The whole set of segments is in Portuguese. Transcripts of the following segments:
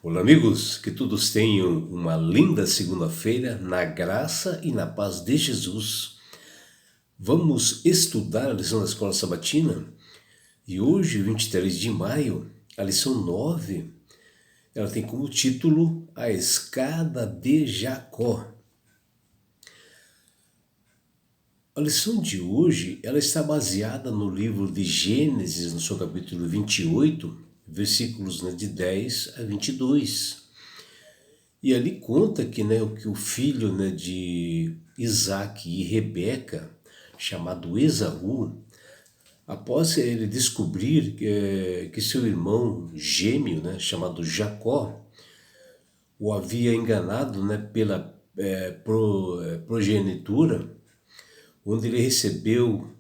Olá, amigos, que todos tenham uma linda segunda-feira na graça e na paz de Jesus. Vamos estudar a lição da Escola Sabatina e hoje, 23 de maio, a lição 9, ela tem como título A Escada de Jacó. A lição de hoje, ela está baseada no livro de Gênesis, no seu capítulo 28, versículos de 10 a 22. E ali conta que o filho de Isaac e Rebeca, chamado Esaú, após ele descobrir que seu irmão gêmeo, chamado Jacó, o havia enganado pela progenitura, onde ele recebeu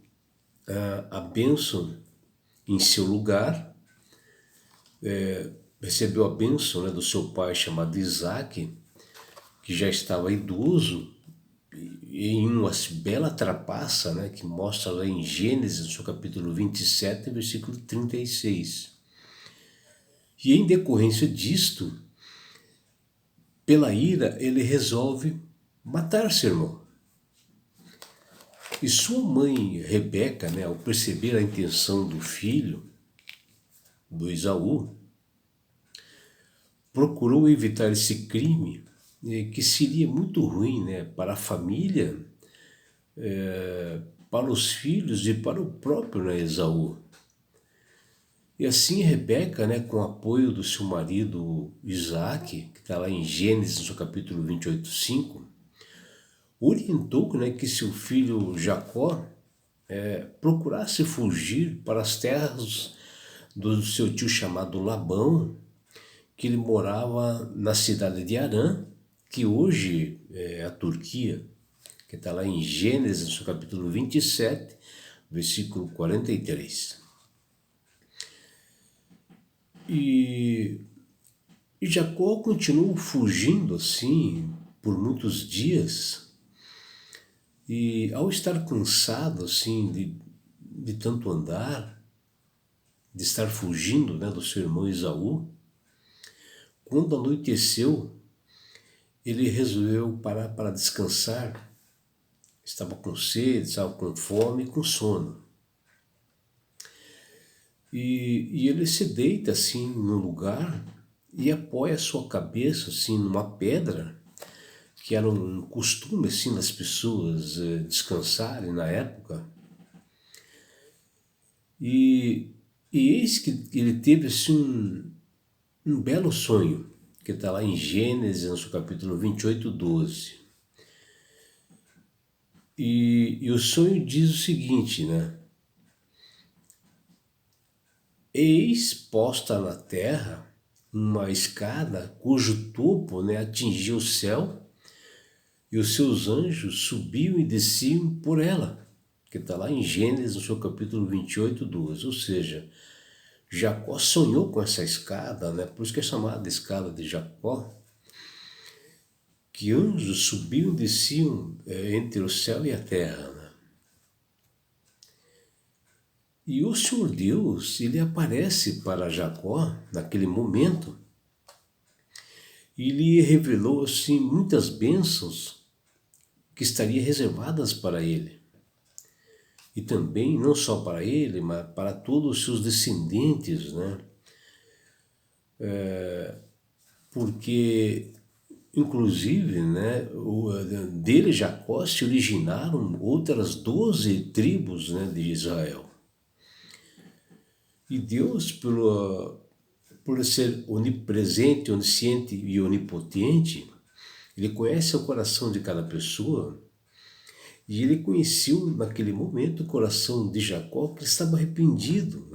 a bênção em seu lugar, recebeu a bênção do seu pai chamado Isaac, que já estava idoso, em uma bela trapaça, que mostra lá em Gênesis, no seu capítulo 27, versículo 36. E em decorrência disto, pela ira, ele resolve matar seu irmão. E sua mãe, Rebeca, ao perceber a intenção do filho, do Esaú, procurou evitar esse crime, que seria muito ruim para a família, para os filhos e para o próprio Esaú. E assim Rebeca, com o apoio do seu marido Isaac, que está lá em Gênesis, no capítulo 28, 5, orientou que seu filho Jacó procurasse fugir para as terras do seu tio chamado Labão, que ele morava na cidade de Harã, que hoje é a Turquia, que está lá em Gênesis, no capítulo 27, versículo 43. E Jacó continuou fugindo assim por muitos dias, e ao estar cansado assim de tanto andar, de estar fugindo do seu irmão Esaú, quando anoiteceu, ele resolveu parar para descansar. Estava com sede, estava com fome e com sono. E ele se deita assim no lugar e apoia a sua cabeça assim numa pedra, que era um costume assim das pessoas descansarem na época. E eis que ele teve assim um belo sonho, que está lá em Gênesis, no seu capítulo 28, 12. E o sonho diz o seguinte, Eis posta na terra uma escada cujo topo atingia o céu, e os seus anjos subiam e desciam por ela, que está lá em Gênesis, no seu capítulo 28, 12. Ou seja, Jacó sonhou com essa escada, por isso que é chamada escada de Jacó, que anjos subiam e desciam entre o céu e a terra. E o Senhor Deus, ele aparece para Jacó naquele momento e lhe revelou assim muitas bênçãos que estariam reservadas para ele. E também, não só para ele, mas para todos os seus descendentes, Porque, inclusive, dele, Jacó, se originaram outras 12 tribos de Israel. E Deus, por ser onipresente, onisciente e onipotente, ele conhece o coração de cada pessoa, e ele conheceu naquele momento o coração de Jacó, que estava arrependido,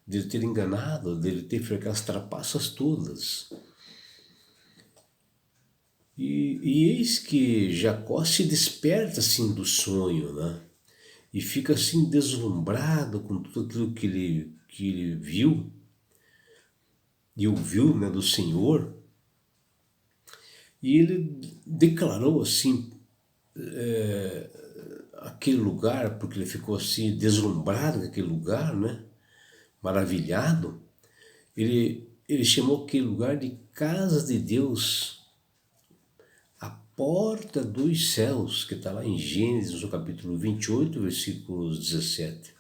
de ele ter enganado, de ele ter feito aquelas trapaças todas. E eis que Jacó se desperta assim do sonho, e fica assim deslumbrado com tudo aquilo que ele viu e ouviu do Senhor. E ele declarou assim aquele lugar, porque ele ficou assim deslumbrado naquele lugar, maravilhado. Ele ele chamou aquele lugar de casa de Deus, a porta dos céus, que está lá em Gênesis, no capítulo 28, versículos 17.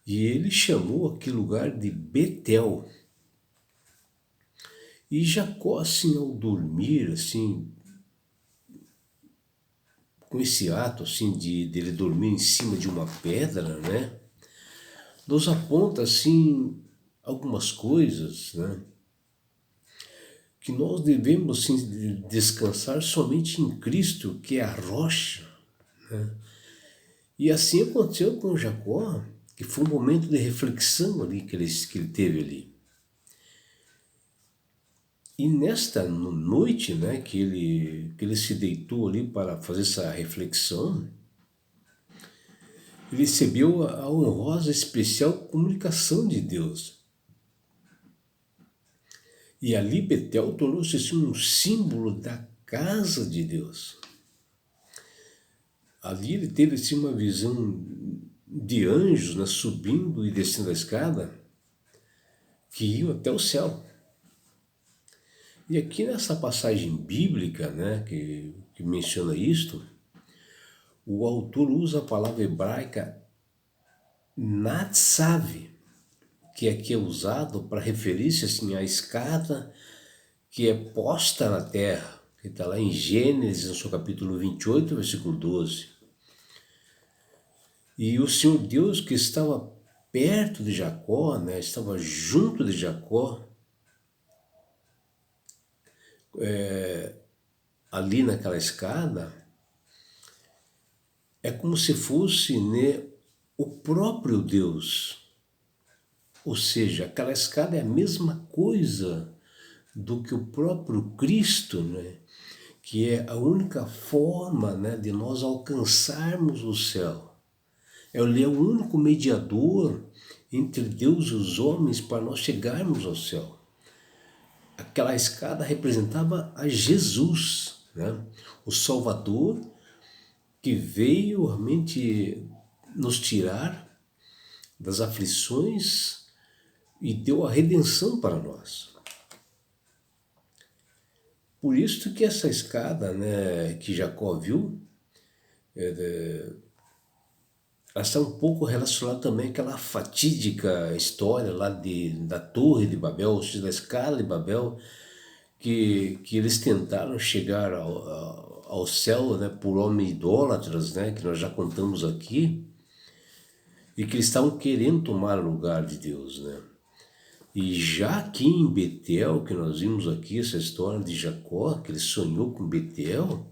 E ele chamou aquele lugar de Betel. E Jacó, assim, ao dormir, assim, com esse ato, assim, de ele dormir em cima de uma pedra, né? Nos aponta, assim, algumas coisas, né? Que nós devemos, assim, descansar somente em Cristo, que é a rocha. E assim aconteceu com Jacó, que foi um momento de reflexão ali que ele teve ali. E nesta noite, né, que ele se deitou ali para fazer essa reflexão, ele recebeu a honrosa especial comunicação de Deus. E ali Betel tornou-se assim, um símbolo da casa de Deus. Ali ele teve assim, uma visão de anjos, né, subindo e descendo a escada, que iam até o céu. E aqui nessa passagem bíblica, né, que menciona isto, o autor usa a palavra hebraica natsav, que aqui é usado para referir-se assim, à escada que é posta na terra, que está lá em Gênesis, no seu capítulo 28, versículo 12. E o Senhor Deus que estava perto de Jacó, né, estava junto de Jacó, ali naquela escada, é como se fosse, né, o próprio Deus. Ou seja, aquela escada é a mesma coisa do que o próprio Cristo, né, que é a única forma, né, de nós alcançarmos o céu. Ele é o único mediador entre Deus e os homens para nós chegarmos ao céu. Aquela escada representava a Jesus, né? O Salvador que veio realmente nos tirar das aflições e deu a redenção para nós. Por isso que essa escada, né, que Jacó viu, ela está um pouco relacionada também àquela fatídica história lá da Torre de Babel, ou seja, da escala de Babel, que eles tentaram chegar ao céu, né, por homens idólatras, né, que nós já contamos aqui, e que eles estavam querendo tomar o lugar de Deus, né? E já aqui em Betel, que nós vimos aqui essa história de Jacó, que ele sonhou com Betel,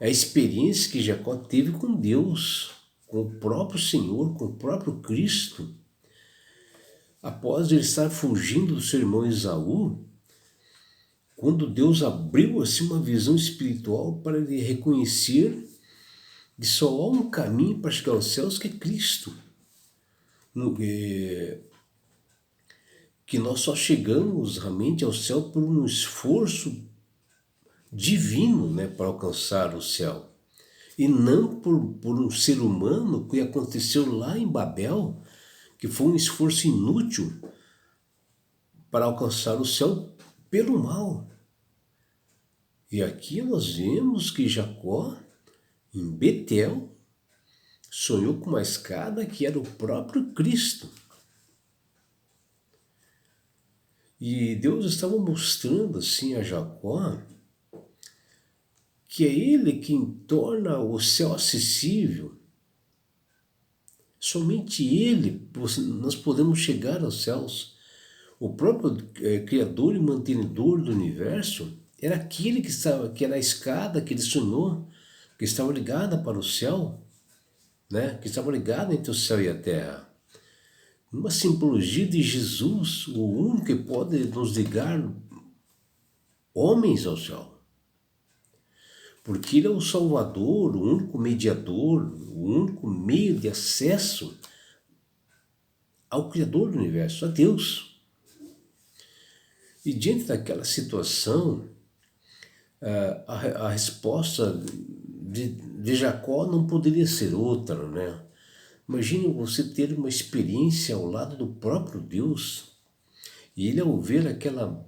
é a experiência que Jacó teve com Deus, com o próprio Senhor, com o próprio Cristo. Após ele estar fugindo do seu irmão Esaú, quando Deus abriu assim uma visão espiritual para ele reconhecer que só há um caminho para chegar aos céus, que é Cristo. Que nós só chegamos realmente ao céu por um esforço divino, né, para alcançar o céu. E não por um ser humano, que aconteceu lá em Babel, que foi um esforço inútil para alcançar o céu pelo mal. E aqui nós vemos que Jacó, em Betel, sonhou com uma escada que era o próprio Cristo. E Deus estava mostrando assim a Jacó que é Ele quem torna o céu acessível. Somente Ele nós podemos chegar aos céus. O próprio Criador e mantenedor do universo era aquele que era a escada que ele sonhou, que estava ligada para o céu, né? Que estava ligada entre o céu e a terra. Uma simbologia de Jesus, o único que pode nos ligar homens ao céu. Porque ele é o Salvador, o único mediador, o único meio de acesso ao Criador do universo, a Deus. E diante daquela situação, a resposta de Jacó não poderia ser outra, né? Imagine você ter uma experiência ao lado do próprio Deus, E ele, ao ver aquela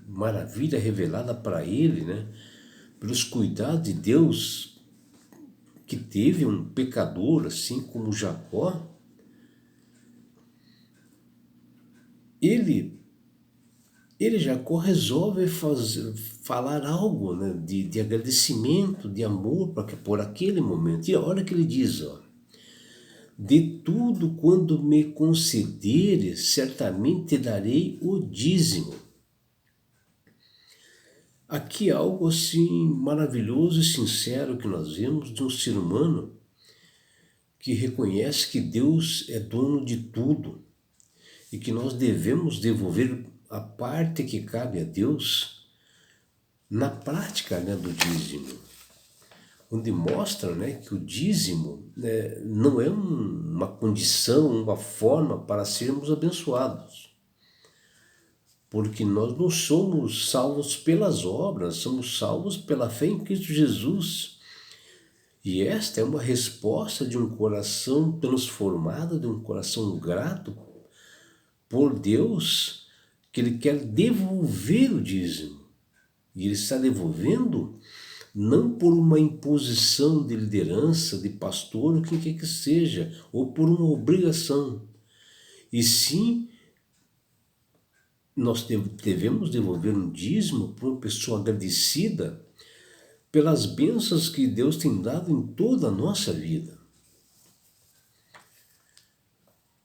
maravilha revelada para ele, né, pelos cuidados de Deus, que teve um pecador assim como Jacó, ele Jacó resolve falar algo, né, de agradecimento, de amor por aquele momento. E olha que ele diz, ó, de tudo quando me concederes, certamente darei o dízimo. Aqui é algo assim maravilhoso e sincero que nós vemos de um ser humano que reconhece que Deus é dono de tudo e que nós devemos devolver a parte que cabe a Deus na prática, né, do dízimo, onde mostra, né, que o dízimo, né, não é uma condição, uma forma para sermos abençoados, porque nós não somos salvos pelas obras, somos salvos pela fé em Cristo Jesus. E esta é uma resposta de um coração transformado, de um coração grato por Deus, que Ele quer devolver o dízimo. E Ele está devolvendo não por uma imposição de liderança, de pastor, ou quem quer que seja, ou por uma obrigação. E sim, nós devemos devolver um dízimo para uma pessoa agradecida pelas bênçãos que Deus tem dado em toda a nossa vida.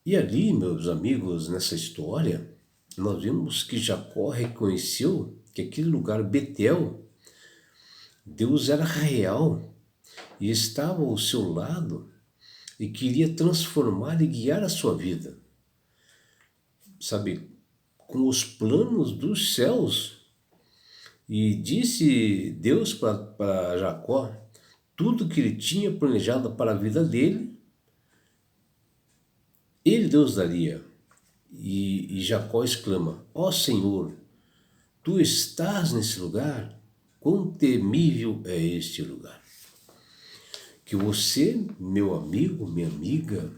E ali, meus amigos, nessa história, nós vemos que Jacó reconheceu que aquele lugar, Betel, Deus era real e estava ao seu lado e queria transformar e guiar a sua vida. Sabe, com os planos dos céus. E disse Deus para Jacó tudo que ele tinha planejado para a vida dele, Deus daria. E Jacó exclama: ó Senhor, tu estás nesse lugar? Quão temível é este lugar! Que você, meu amigo, minha amiga,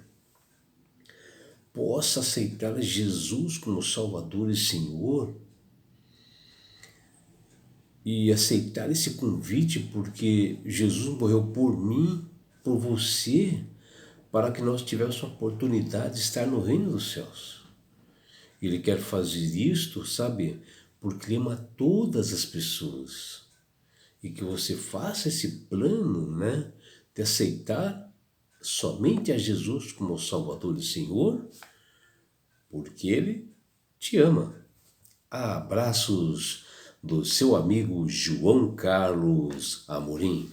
possa aceitar Jesus como Salvador e Senhor e aceitar esse convite, porque Jesus morreu por mim, por você, para que nós tivéssemos a oportunidade de estar no reino dos céus. Ele quer fazer isto, sabe, porque Ele ama todas as pessoas. E que você faça esse plano, né, de aceitar somente a Jesus como Salvador e Senhor, porque Ele te ama. Abraços do seu amigo João Carlos Amorim.